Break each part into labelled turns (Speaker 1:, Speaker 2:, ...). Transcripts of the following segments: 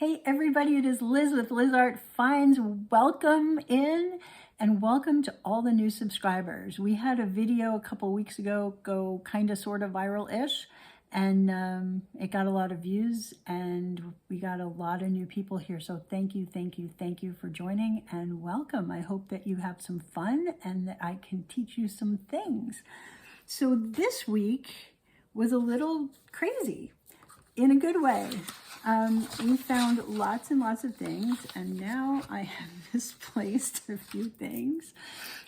Speaker 1: Hey everybody, it is Liz with Liz Art Finds. Welcome in and welcome to all the new subscribers. We had a video a couple weeks ago go kind of sort of viral-ish, and it got a lot of views and we got a lot of new people here. So thank you for joining and welcome. I hope that you have some fun and that I can teach you some things. So this week was a little crazy in a good way. We found lots and lots of things, and now I have misplaced a few things.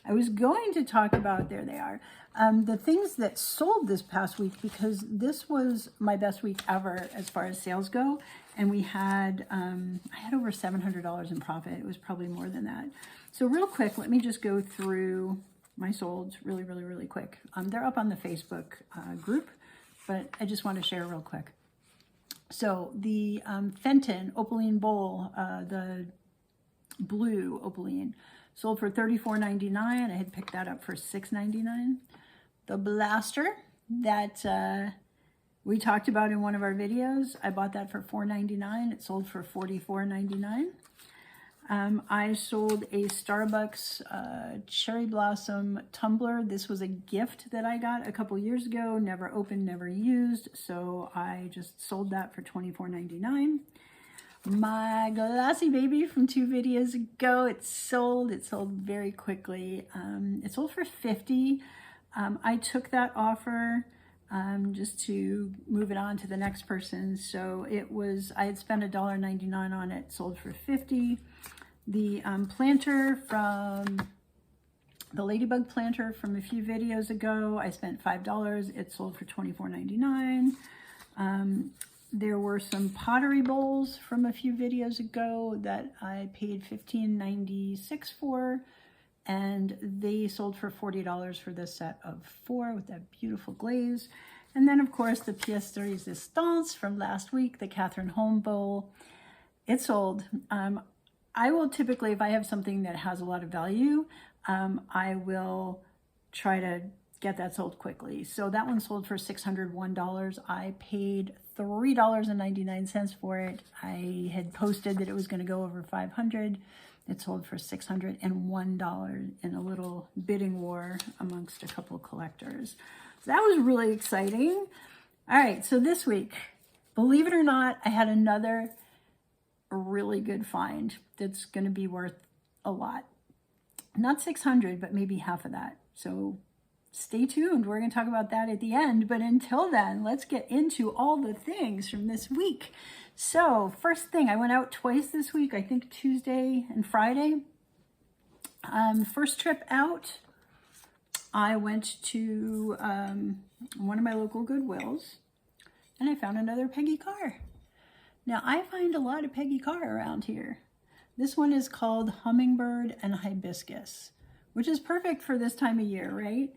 Speaker 1: I was going to talk about, there they are, the things that sold this past week, because this was my best week ever as far as sales go, and we had, I had over $700 in profit. It was probably more than that. So real quick, let me just go through my solds really quick. They're up on the Facebook group, but I just want to share real quick. So the Fenton Opaline Bowl, the blue Opaline, sold for $34.99. I had picked that up for $6.99. The Blaster that we talked about in one of our videos, I bought that for $4.99. It sold for $44.99. I sold a Starbucks Cherry Blossom tumbler. This was a gift that I got a couple years ago, never opened, never used, so I just sold that for $24.99. My glassy baby from 2 videos ago, it sold very quickly. It sold for $50. I took that offer just to move it on to the next person. So it was, I had spent $1.99 on it, sold for $50. The planter from the Ladybug planter from a few videos ago, I spent $5. It sold for $24.99. There were some pottery bowls from a few videos ago that I paid $15.96 for, and they sold for $40 for this set of 4 with that beautiful glaze. And then of course the pièce de résistance from last week, the Catherine Holm bowl, it sold. I will typically, if I have something that has a lot of value, I will try to get that sold quickly. So that one sold for $601. I paid $3.99 for it. I had posted that it was going to go over $500. It sold for $601 in a little bidding war amongst a couple collectors. So that was really exciting. All right, so this week, believe it or not, I had another really good find that's going to be worth a lot. Not 600, but maybe half of that. So stay tuned. We're going to talk about that at the end. But until then, let's get into all the things from this week. So first thing, I went out twice this week, I think Tuesday and Friday. First trip out, I went to one of my local Goodwills, and I found another Peggy Car. Now, I find a lot of Peggy Car around here. This one is called Hummingbird and Hibiscus, which is perfect for this time of year, right?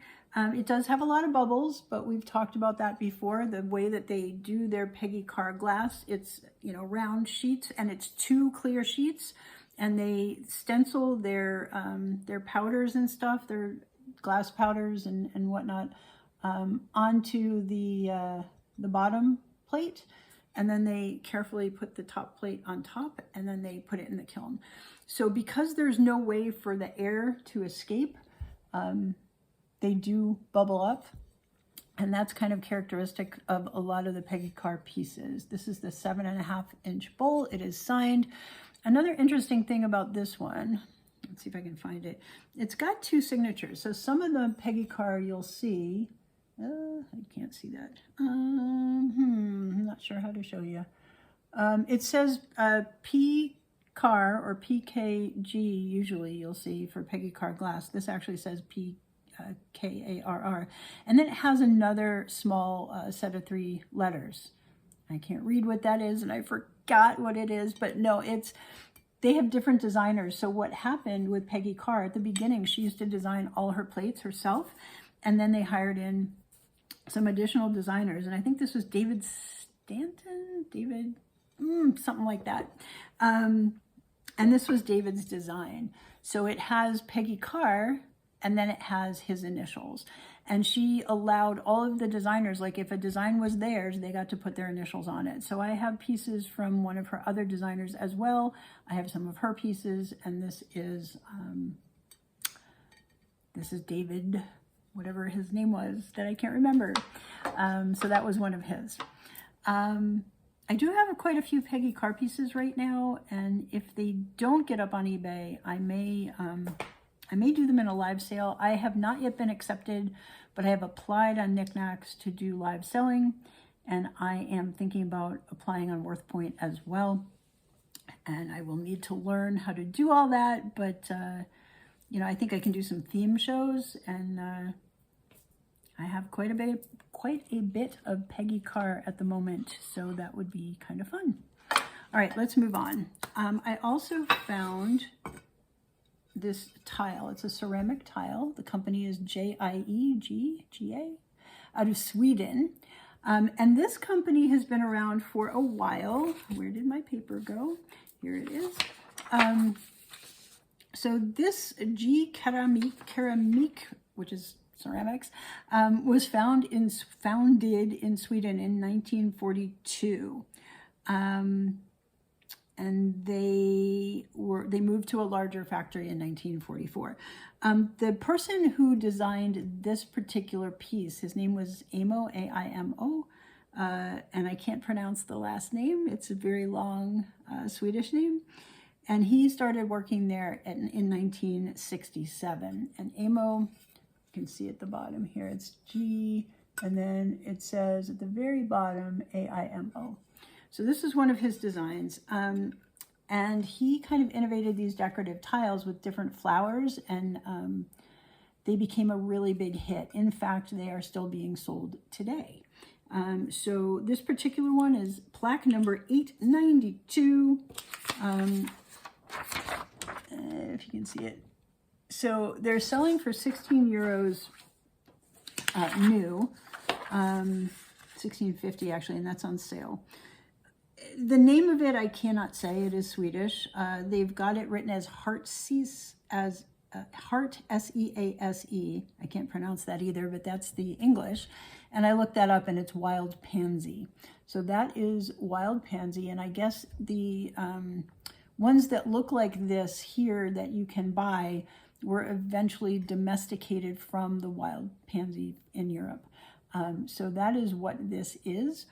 Speaker 1: It does have a lot of bubbles, but we've talked about that before. The way that they do their Peggy Car glass, it's, you know, round sheets, and it's 2 clear sheets, and they stencil their powders and stuff, their glass powders and whatnot, onto the bottom plate. And then they carefully put the top plate on top, and then they put it in the kiln. So because there's no way for the air to escape, they do bubble up. And that's kind of characteristic of a lot of the Peggy Car pieces. This is the 7.5-inch bowl. It is signed. Another interesting thing about this one, let's see if I can find it. It's got 2 signatures. So some of the Peggy Car you'll see, I can't see that. I'm not sure how to show you. It says P Car or PKG, usually you'll see for Peggy Car glass. This actually says PKARR. And then it has another small set of 3 letters. I can't read what that is, and I forgot what it is, but no, they have different designers. So what happened with Peggy Car at the beginning, she used to design all her plates herself, and then they hired in some additional designers, and I think this was David Stanton, something like that. And this was David's design. So it has Peggy Car, and then it has his initials. And she allowed all of the designers, like if a design was theirs, they got to put their initials on it. So I have pieces from one of her other designers as well. I have some of her pieces, and this is David, whatever his name was that I can't remember. So that was one of his. I do have quite a few Peggy Car pieces right now, and if they don't get up on eBay, I may do them in a live sale. I have not yet been accepted, but I have applied on Knickknacks to do live selling, and I am thinking about applying on Worthpoint as well. And I will need to learn how to do all that, but you know, I think I can do some theme shows, and I have quite a bit of Peggy Car at the moment, so that would be kind of fun. All right, let's move on. I also found this tile. It's a ceramic tile. The company is GA out of Sweden. And this company has been around for a while. Where did my paper go? Here it is. So this Keramik, which is ceramics, was founded in Sweden in 1942. And they moved to a larger factory in 1944. The person who designed this particular piece, his name was Aimo, A-I-M-O, and I can't pronounce the last name. It's a very long Swedish name. And he started working there in 1967. And Aimo, you can see at the bottom here, it's G, and then it says at the very bottom, A-I-M-O. So this is one of his designs, and he kind of innovated these decorative tiles with different flowers, and they became a really big hit. In fact, they are still being sold today. So this particular one is plaque number 892, if you can see it. So they're selling for 16 euros new, 16.50 actually, and that's on sale. The name of it I cannot say. It is Swedish. They've got it written as Heart S-E-A-S-E. I can't pronounce that either, but that's the English. And I looked that up, and it's wild pansy. So that is wild pansy, and I guess the ones that look like this here that you can buy were eventually domesticated from the wild pansy in Europe. So that is what this is.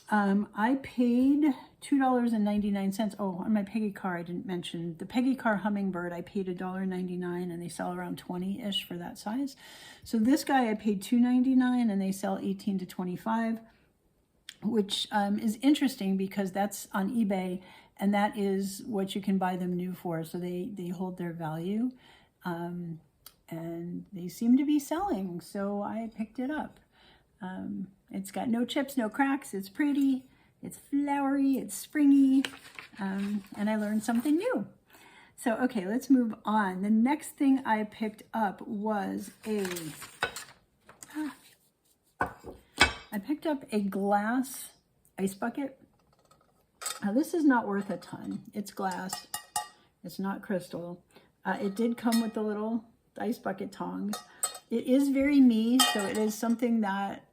Speaker 1: I paid $2.99. Oh, on my Peggy Car, I didn't mention the Peggy Car Hummingbird. I paid $1.99, and they sell around 20-ish for that size. So this guy I paid $2.99, and they sell 18 to 25, which is interesting because that's on eBay, and that is what you can buy them new for. So they hold their value, and they seem to be selling. So I picked it up. It's got no chips, no cracks. It's pretty, it's flowery, it's springy, and I learned something new. So, okay, let's move on. The next thing I picked up was I picked up a glass ice bucket. Now, this is not worth a ton. It's glass. It's not crystal. It did come with the little ice bucket tongs. It is very me, so it is something that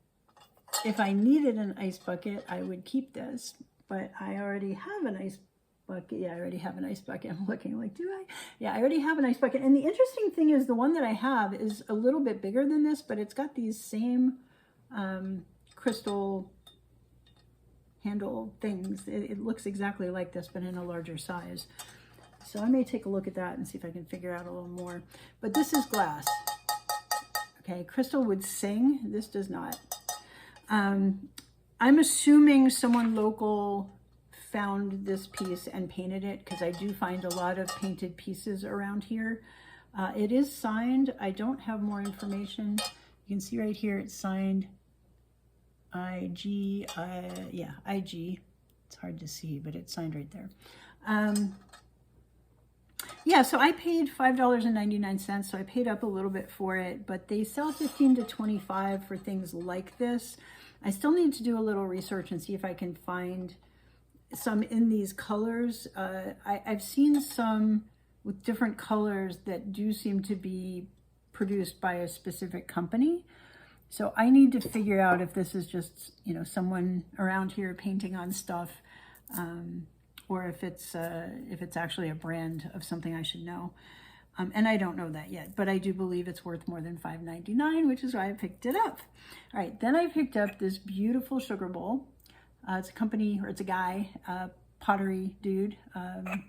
Speaker 1: if I needed an ice bucket, I would keep this, but I already have an ice bucket. Yeah, I already have an ice bucket. I'm looking like, do I? Yeah, I already have an ice bucket. And the interesting thing is the one that I have is a little bit bigger than this, but it's got these same crystal handle things. It looks exactly like this, but in a larger size. So I may take a look at that and see if I can figure out a little more. But this is glass. Okay, crystal would sing. This does not. I'm assuming someone local found this piece and painted it, because I do find a lot of painted pieces around here. It is signed. I don't have more information. You can see right here it's signed IG. Yeah, IG. It's hard to see, but it's signed right there. Yeah, so I paid $5.99, so I paid up a little bit for it, but they sell 15 to 25 for things like this. I still need to do a little research and see if I can find some in these colors. I've seen some with different colors that do seem to be produced by a specific company. So I need to figure out if this is just, you know, someone around here painting on stuff, or if it's actually a brand of something I should know. And I don't know that yet, but I do believe it's worth more than $5.99, which is why I picked it up. All right, then I picked up this beautiful sugar bowl. It's a company, or it's a guy, pottery dude. I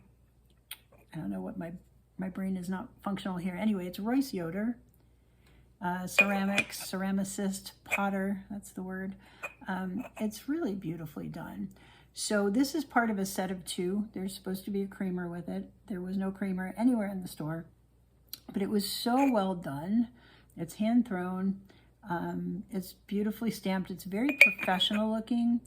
Speaker 1: don't know what, my brain is not functional here. Anyway, it's Royce Yoder. Ceramics, ceramicist, potter, that's the word. It's really beautifully done. So this is part of a set of 2. There's supposed to be a creamer with it. There was no creamer anywhere in the store, but it was so well done. It's hand thrown. It's beautifully stamped. It's very professional looking.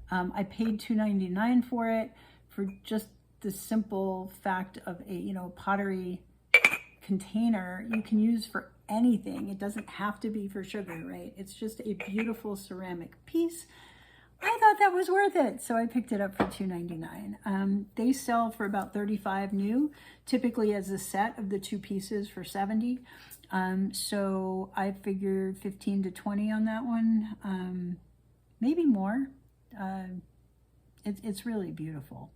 Speaker 1: I paid $2.99 for it, for just the simple fact of a, you know, pottery container you can use for anything. It doesn't have to be for sugar, right? It's just a beautiful ceramic piece. I thought that was worth it, so I picked it up for $2.99. They sell for about $35 new, typically as a set of the 2 pieces for $70. So I figured 15 to 20 on that one, maybe more. It's really beautiful.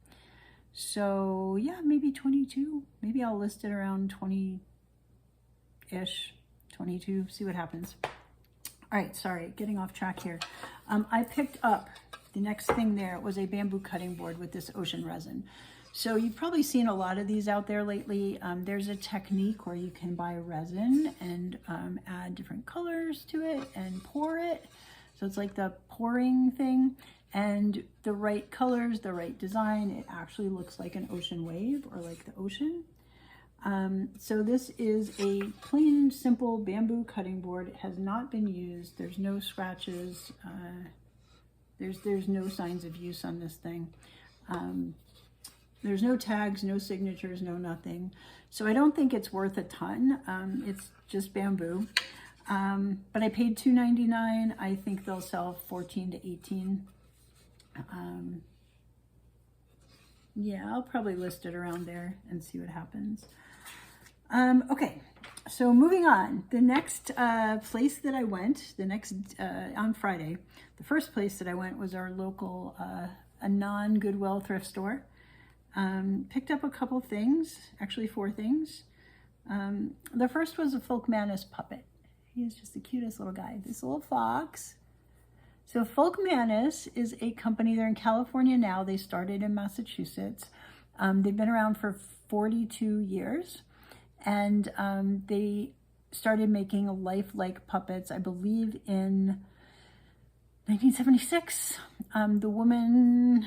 Speaker 1: So yeah, maybe 22. Maybe I'll list it around 20-ish, 22, see what happens. All right, sorry, getting off track here. I picked up, the next thing there was a bamboo cutting board with this ocean resin. So you've probably seen a lot of these out there lately. There's a technique where you can buy resin and add different colors to it and pour it. So it's like the pouring thing, and the right colors, the right design, it actually looks like an ocean wave or like the ocean. So this is a plain, simple bamboo cutting board. It has not been used. There's no scratches. There's no signs of use on this thing. There's no tags, no signatures, no nothing. So I don't think it's worth a ton. It's just bamboo. But I paid $2.99. I think they'll sell 14 to 18. Yeah, I'll probably list it around there and see what happens. Okay, so moving on. The next place that I went, on Friday, the first place that I went was our local, a non-Goodwill thrift store. Picked up a couple things, actually 4 things. The first was a Folk Manus puppet. He is just the cutest little guy, this little fox. So Folk Manus is a company, they're in California now. They started in Massachusetts. They've been around for 42 years. And they started making lifelike puppets, I believe, in 1976. The woman,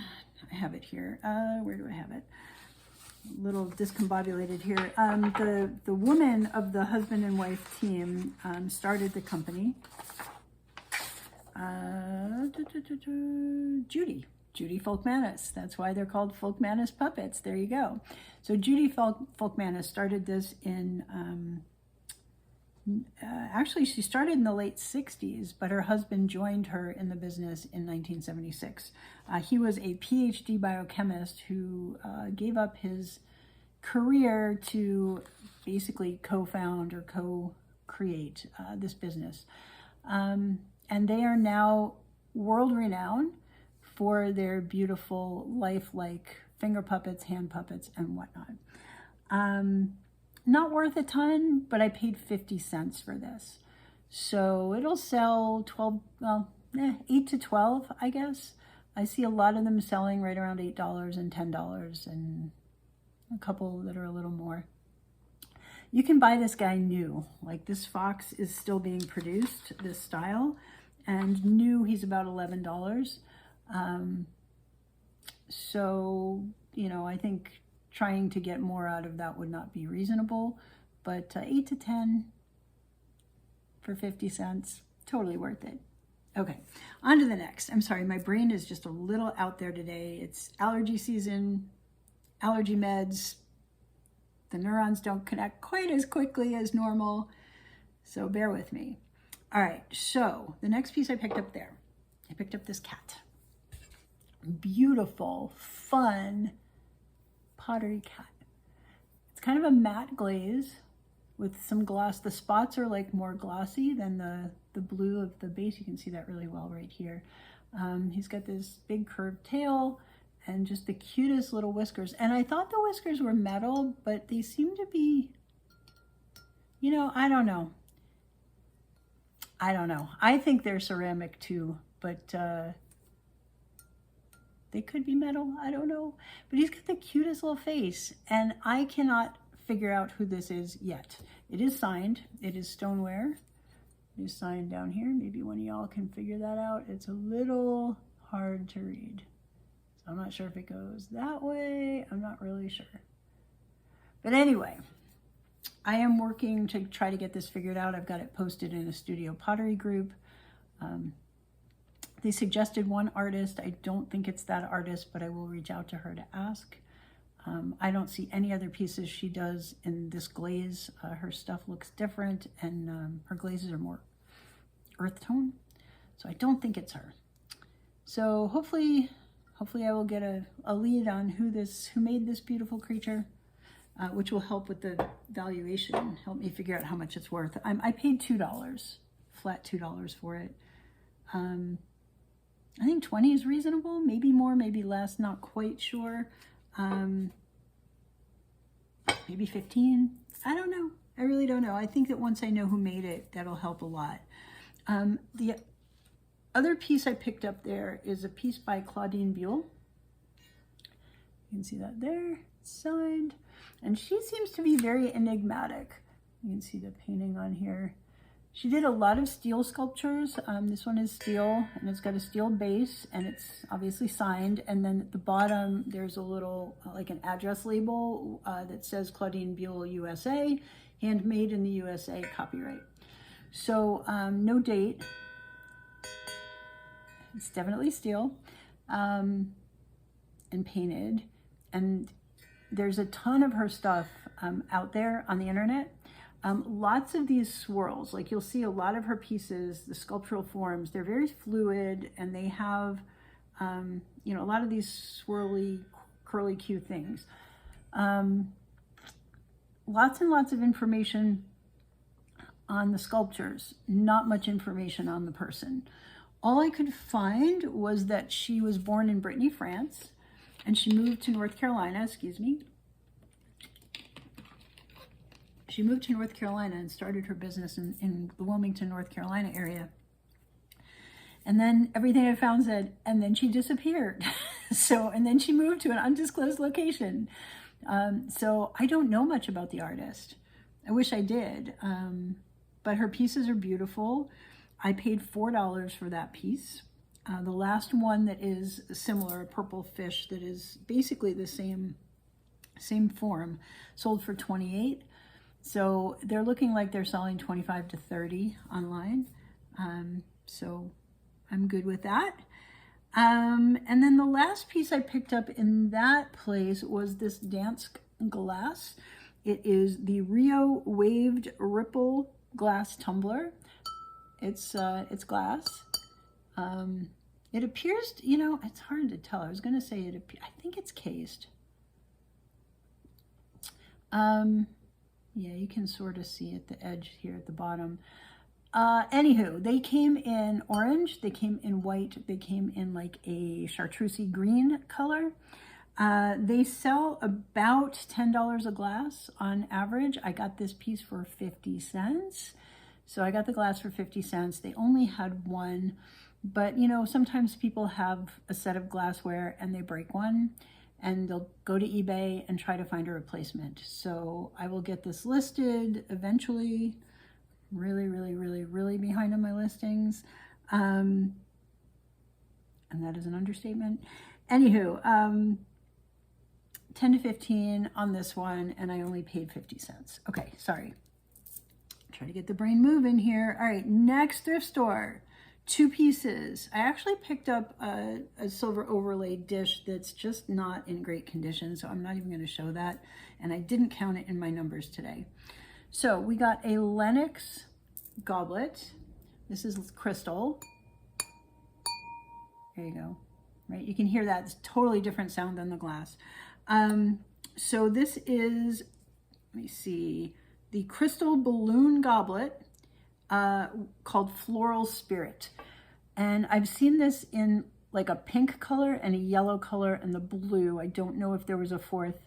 Speaker 1: I have it here. Where do I have it? A little discombobulated here. The woman of the husband and wife team started the company. Judy Folk Manus. That's why they're called Folk Manus puppets. There you go. So Judy Folk Manus started this in, actually she started in the late 60s, but her husband joined her in the business in 1976. He was a PhD biochemist who gave up his career to basically co-found or co-create this business. And they are now world-renowned for their beautiful, lifelike finger puppets, hand puppets, and whatnot. Not worth a ton, but I paid 50 cents for this. So it'll sell 8 to 12, I guess. I see a lot of them selling right around $8 and $10, and a couple that are a little more. You can buy this guy new. Like, this fox is still being produced, this style, and new, he's about $11. So, you know, I think trying to get more out of that would not be reasonable, but 8 to 10 for 50 cents, totally worth it. Okay, on to the next. I'm sorry, my brain is just a little out there today. It's allergy season, allergy meds. The neurons don't connect quite as quickly as normal, so bear with me. All right, so the next piece I picked up there, I picked up this cat. Beautiful, fun Pottery Cat. It's kind of a matte glaze with some gloss. The spots are like more glossy than the blue of the base. You can see that really well right here. He's got this big curved tail and just the cutest little whiskers. And I thought the whiskers were metal, but they seem to be, you know, I don't know. I think they're ceramic too, but they could be metal, I don't know. But he's got the cutest little face, and I cannot figure out who this is yet. It is signed, it is stoneware. It is signed down here. Maybe one of y'all can figure that out. It's a little hard to read. So I'm not sure if it goes that way. I'm not really sure. But anyway, I am working to try to get this figured out. I've got it posted in a studio pottery group. They suggested one artist. I don't think it's that artist, but I will reach out to her to ask. I don't see any other pieces she does in this glaze. Her stuff looks different, and her glazes are more earth tone. So I don't think it's her. So hopefully I will get a lead on who made this beautiful creature, which will help with the valuation, help me figure out how much it's worth. I paid $2, flat $2 for it. I think 20 is reasonable, maybe more, maybe less, not quite sure. Maybe 15, I don't know. I really don't know. I think that once I know who made it, that'll help a lot. The other piece I picked up there is a piece by Claudine Boule. You can see that there, it's signed. And she seems to be very enigmatic. You can see the painting on here. She did a lot of steel sculptures. This one is steel, and it's got a steel base, and it's obviously signed. And then at the bottom, there's a little, like an address label that says Claudine Boule, USA, handmade in the USA, copyright. So no date. It's definitely steel and painted. And there's a ton of her stuff out there on the internet. Lots of these swirls, like you'll see a lot of her pieces, the sculptural forms, they're very fluid, and they have, you know, a lot of these swirly, curly, cute things. Lots and lots of information on the sculptures, not much information on the person. All I could find was that she was born in Brittany, France, and she moved to North Carolina, She moved to North Carolina and started her business in the Wilmington, North Carolina area. And then everything I found said, and then she disappeared. And then she moved to an undisclosed location. So I don't know much about the artist. I wish I did. But her pieces are beautiful. I paid $4 for that piece. The last one that is similar, a purple fish that is basically the same form, sold for $28. So they're looking like they're selling 25 to 30 online. So I'm good with that. And then the last piece I picked up in that place was this Dansk glass. It is the Rio Waved Ripple glass tumbler. It's glass. It appears, you know, it's hard to tell. I was going to say I think it's cased. Yeah, you can sort of see at the edge here at the bottom. Anywho, they came in orange, they came in white, they came in like a chartreusey green color. They sell about $10 a glass on average. I got this piece for 50 cents. So I got the glass for 50 cents. They only had one, but you know, sometimes people have a set of glassware and they break one, and they'll go to eBay and try to find a replacement. So I will get this listed eventually. Really behind on my listings. And that is an understatement. Anywho, 10 to 15 on this one, and I only paid 50 cents. Okay, sorry. Try to get the brain moving here. All right, next thrift store. 2 pieces. I actually picked up a silver overlay dish that's just not in great condition, so I'm not even going to show that, and I didn't count it in my numbers today. So we got a Lennox goblet. This is crystal. There you go. Right, you can hear that. It's totally different sound than the glass. So this is, let me see, the crystal balloon goblet called Floral Spirit. And I've seen this in like a pink color and a yellow color and the blue. I don't know if there was a fourth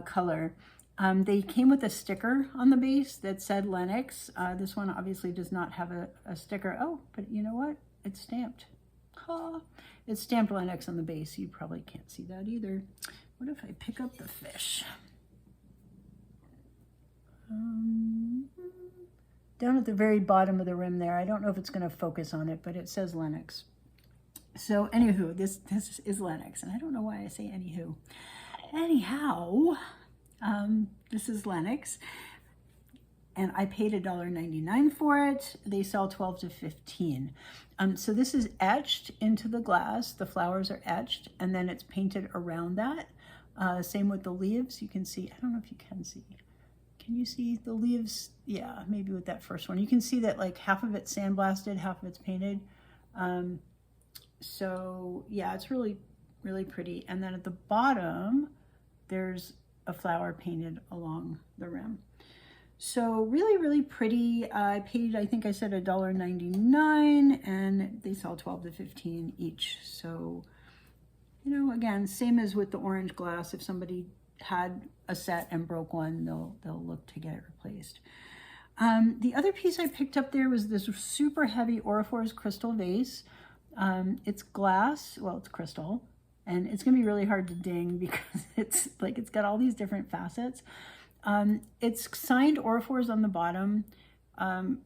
Speaker 1: color. They came with a sticker on the base that said Lenox. This one obviously does not have a sticker. Oh, but you know what? It's stamped. Oh, it's stamped Lenox on the base. You probably can't see that either. What if I pick up the fish? Down at the very bottom of the rim there. I don't know if it's going to focus on it, but it says Lenox. So anywho, this is Lenox, and I don't know why I say anywho. Anyhow, this is Lenox, and I paid $1.99 for it. They sell 12 to 15. So this is etched into the glass. The flowers are etched, and then it's painted around that. Same with the leaves. You can see, I don't know if you can see. Can you see the leaves? Yeah, maybe with that first one. You can see that like half of it's sandblasted, half of it's painted. So yeah, it's really, really pretty. And then at the bottom, there's a flower painted along the rim. So really, really pretty. I paid, I think I said $1.99, and they sell 12 to 15 each. So, you know, again, same as with the orange glass. If somebody had a set and broke one, they'll look to get it replaced. The other piece I picked up there was this super heavy Oror Crystal vase. It's glass, well, it's crystal, and it's gonna be really hard to ding because it's got all these different facets. It's signed Oror on the bottom,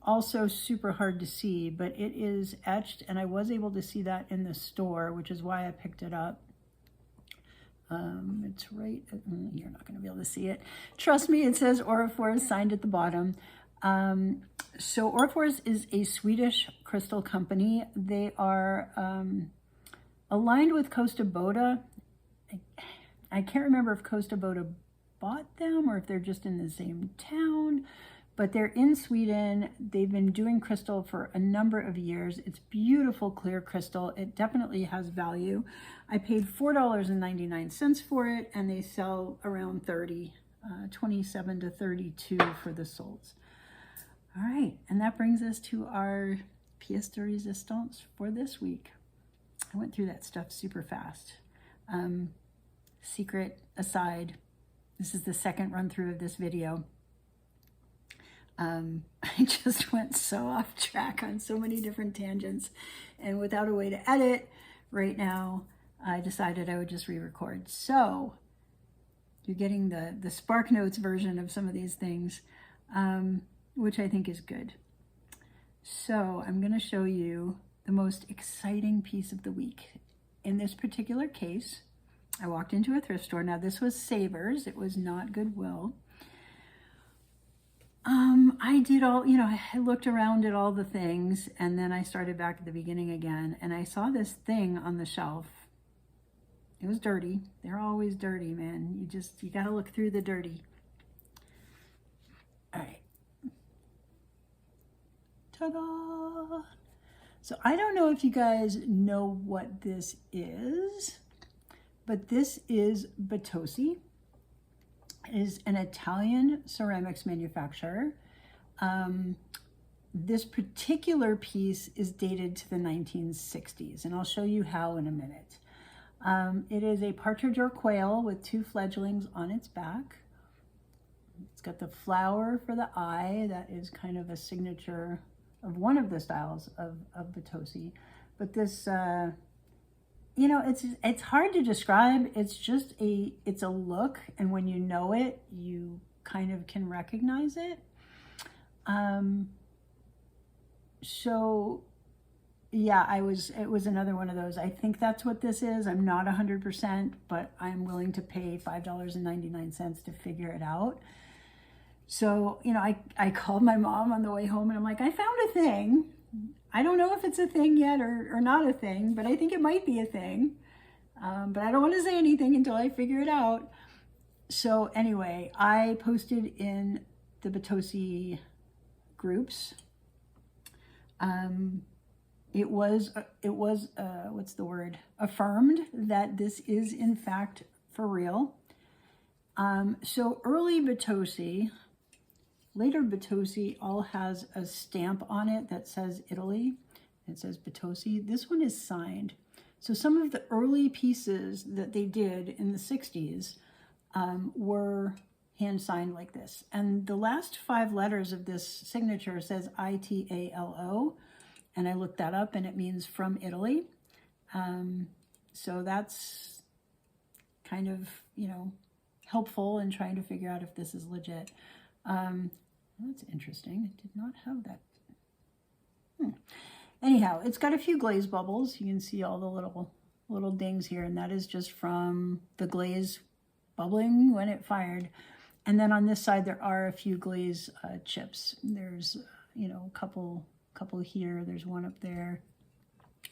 Speaker 1: also super hard to see, but it is etched, and I was able to see that in the store, which is why I picked it up. It's right, you're not gonna be able to see it. Trust me, it says Oror signed at the bottom. So Oror is a Swedish crystal company. They are aligned with Kosta Boda. I can't remember if Kosta Boda bought them or if they're just in the same town, but they're in Sweden. They've been doing crystal for a number of years. It's beautiful, clear crystal. It definitely has value. I paid $4.99 for it, and they sell around 30, 27 to 32 for the solds. All right, and that brings us to our pièce de résistance for this week. I went through that stuff super fast. Secret aside, this is the second run through of this video. I just went so off track on so many different tangents, and without a way to edit right now, I decided I would just re-record. So you're getting the Spark Notes version of some of these things, which I think is good. So I'm going to show you the most exciting piece of the week. In this particular case, I walked into a thrift store. Now this was Savers, it was not Goodwill. I did all, you know, I looked around at all the things, and then I started back at the beginning again, and I saw this thing on the shelf. It was dirty. They're always dirty, man. You got to look through the dirty. All right. Ta-da! So I don't know if you guys know what this is, but this is Bitossi. It is an Italian ceramics manufacturer. This particular piece is dated to the 1960s, and I'll show you how in a minute. It is a partridge or quail with 2 fledglings on its back. It's got the flower for the eye. That is kind of a signature of one of the styles of Bitossi. But this, you know, it's hard to describe. It's a look, and when you know it, you kind of can recognize it. So yeah, it was another one of those. I think that's what this is. I'm not 100%, but I'm willing to pay $5.99 to figure it out. So, you know, I called my mom on the way home, and I'm like, I found a thing. I don't know if it's a thing yet or not a thing, but I think it might be a thing. But I don't want to say anything until I figure it out. So anyway, I posted in the Bitossi groups. It was what's the word? Affirmed that this is in fact for real. So early Bitossi later Bitossi all has a stamp on it that says Italy. It says Bitossi. This one is signed. So some of the early pieces that they did in the 60s were hand signed like this. And the last 5 letters of this signature says ITALO. And I looked that up and it means from Italy. So that's kind of, helpful in trying to figure out if this is legit. That's interesting. I did not have that. Anyhow, it's got a few glaze bubbles. You can see all the little dings here, and that is just from the glaze bubbling when it fired. And then on this side, there are a few glaze chips. There's, a couple here. There's one up there,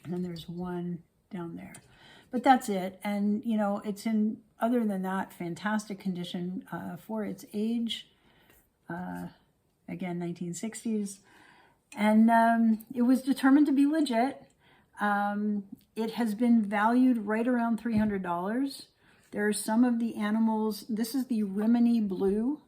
Speaker 1: and then there's one down there. But that's it. And, it's in, other than that, fantastic condition for its age. Again, 1960s. And it was determined to be legit. It has been valued right around $300. There are some of the animals. This is the Rimini Blue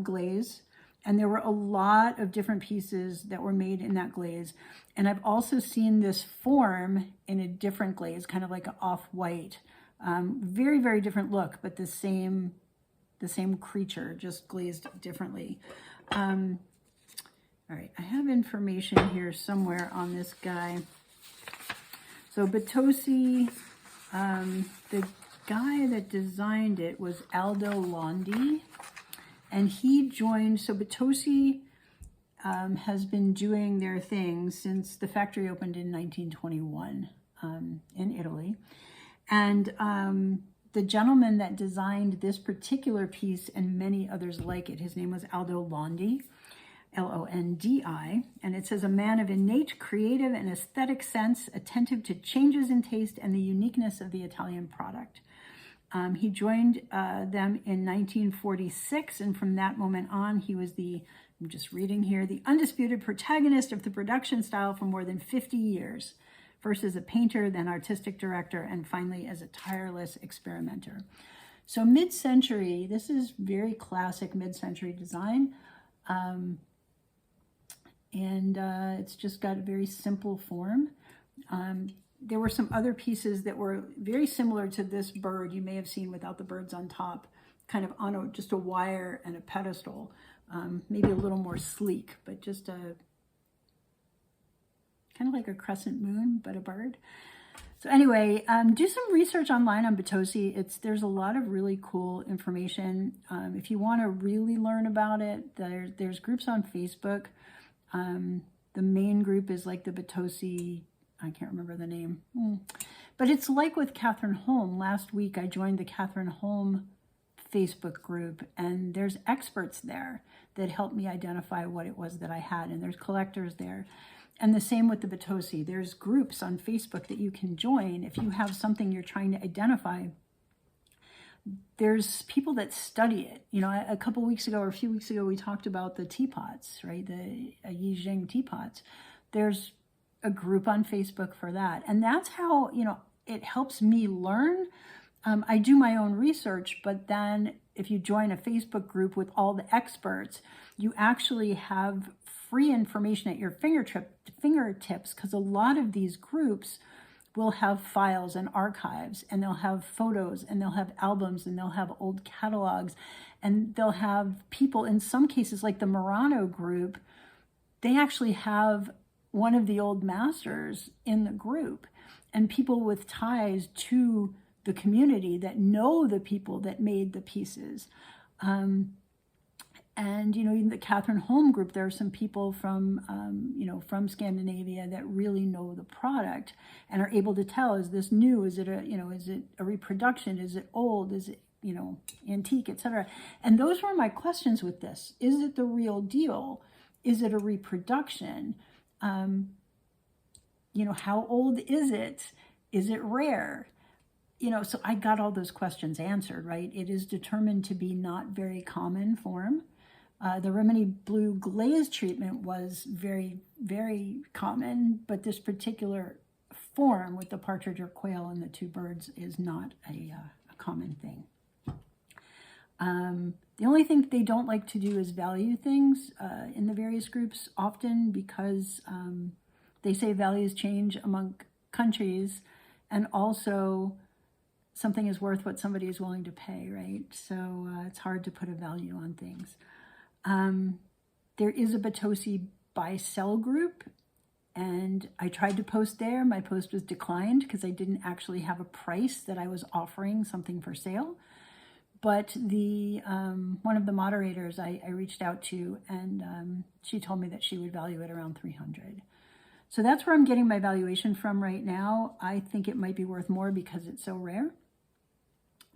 Speaker 1: glaze. And there were a lot of different pieces that were made in that glaze. And I've also seen this form in a different glaze, kind of like an off-white. Very, very different look, but the same creature, just glazed differently. All right, I have information here somewhere on this guy. So Bitossi, the guy that designed it was Aldo Londi, and he joined, so Bitossi has been doing their thing since the factory opened in 1921 in Italy. And the gentleman that designed this particular piece and many others like it, his name was Aldo Londi, Londi, and it says, a man of innate creative and aesthetic sense, attentive to changes in taste and the uniqueness of the Italian product. He joined them in 1946, and from that moment on, he was I'm just reading here, the undisputed protagonist of the production style for more than 50 years, first as a painter, then artistic director, and finally as a tireless experimenter. So mid-century, this is very classic mid-century design. It's just got a very simple form. There were some other pieces that were very similar to this bird you may have seen without the birds on top, kind of on just a wire and a pedestal, maybe a little more sleek, but just kind of like a crescent moon, but a bird. So anyway, do some research online on Bitossi. There's a lot of really cool information. If you want to really learn about it, there's groups on Facebook. The main group is like the Bitossi, I can't remember the name. But it's like with Catherine Holm. Last week I joined the Catherine Holm Facebook group, and there's experts there that helped me identify what it was that I had, and there's collectors there. And the same with the Bitossi. There's groups on Facebook that you can join if you have something you're trying to identify. There's people that study it. A couple weeks ago or a few weeks ago, we talked about the teapots, right? The Yijing teapots. There's a group on Facebook for that. And that's how, it helps me learn. I do my own research, but then if you join a Facebook group with all the experts, you actually have free information at your fingertips, because a lot of these groups will have files and archives, and they'll have photos, and they'll have albums, and they'll have old catalogs, and they'll have people, in some cases, like the Murano group, they actually have one of the old masters in the group, and people with ties to the community that know the people that made the pieces. And, in the Catherine Holm group, there are some people from, from Scandinavia that really know the product and are able to tell, is this new? Is it is it a reproduction? Is it old? Is it, antique, etc.? And those were my questions with this. Is it the real deal? Is it a reproduction? How old is it? Is it rare? So I got all those questions answered, right? It is determined to be not very common form. The Rimini Blue glaze treatment was very, very common, but this particular form with the partridge or quail and the 2 birds is not a common thing. The only thing they don't like to do is value things in the various groups often, because they say values change among countries, and also something is worth what somebody is willing to pay, right? So it's hard to put a value on things. There is a Bitossi buy sell group, and I tried to post there. My post was declined because I didn't actually have a price that I was offering something for sale. But the one of the moderators I reached out to, and she told me that she would value it around $300. So that's where I'm getting my valuation from right now. I think it might be worth more because it's so rare.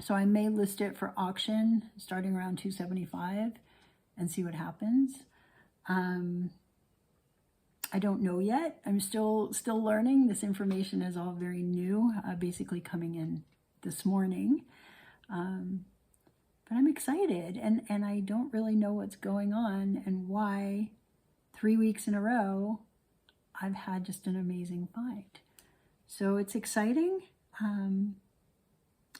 Speaker 1: So I may list it for auction starting around $275 and see what happens. I don't know yet. I'm still learning. This information is all very new, basically coming in this morning. But I'm excited, and I don't really know what's going on and why 3 weeks in a row I've had just an amazing find. So it's exciting. And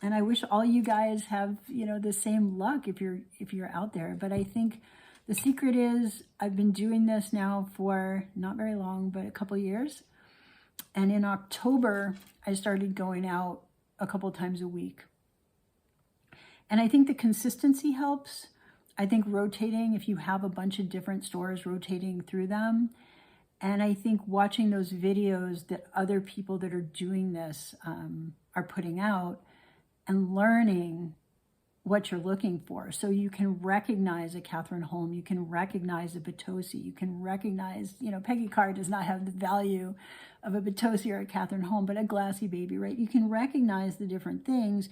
Speaker 1: I wish all you guys have, the same luck if you're out there. But I think the secret is I've been doing this now for not very long, but a couple years. And in October, I started going out a couple times a week. And I think the consistency helps. I think rotating, if you have a bunch of different stores, rotating through them. And I think watching those videos that other people that are doing this are putting out, and learning what you're looking for. So you can recognize a Catherine Holm, you can recognize a Bitossi, you can recognize, Peggy Car does not have the value of a Bitossi or a Catherine Holm, but a glassy baby, right? You can recognize the different things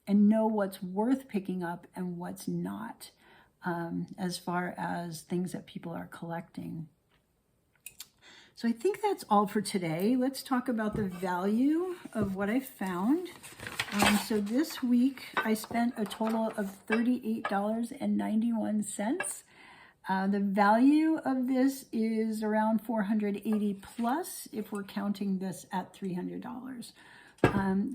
Speaker 1: and know what's worth picking up and what's not, as far as things that people are collecting. So I think that's all for today. Let's talk about the value of what I found. So this week I spent a total of $38.91. The value of this is around $480 plus if we're counting this at $300.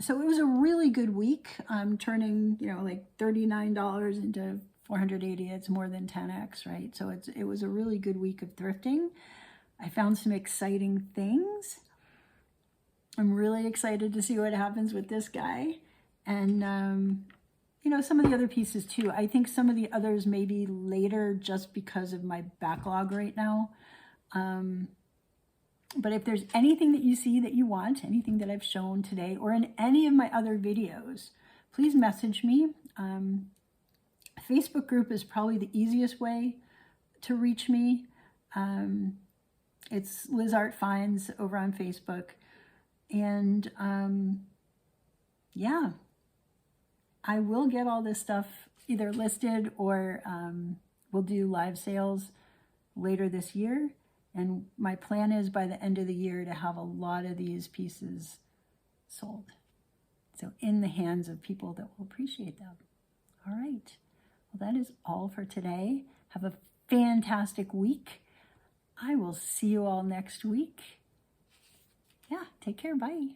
Speaker 1: So it was a really good week. I'm turning, like $39 into $480. It's more than 10x, right? So it was a really good week of thrifting. I found some exciting things. I'm really excited to see what happens with this guy. And, some of the other pieces too. I think some of the others may be later just because of my backlog right now. But if there's anything that you see that you want, anything that I've shown today or in any of my other videos, please message me. Facebook group is probably the easiest way to reach me. It's Liz Art Finds over on Facebook. And yeah, I will get all this stuff either listed or we'll do live sales later this year. And my plan is by the end of the year to have a lot of these pieces sold. So in the hands of people that will appreciate them. All right. Well, that is all for today. Have a fantastic week. I will see you all next week. Yeah, take care. Bye.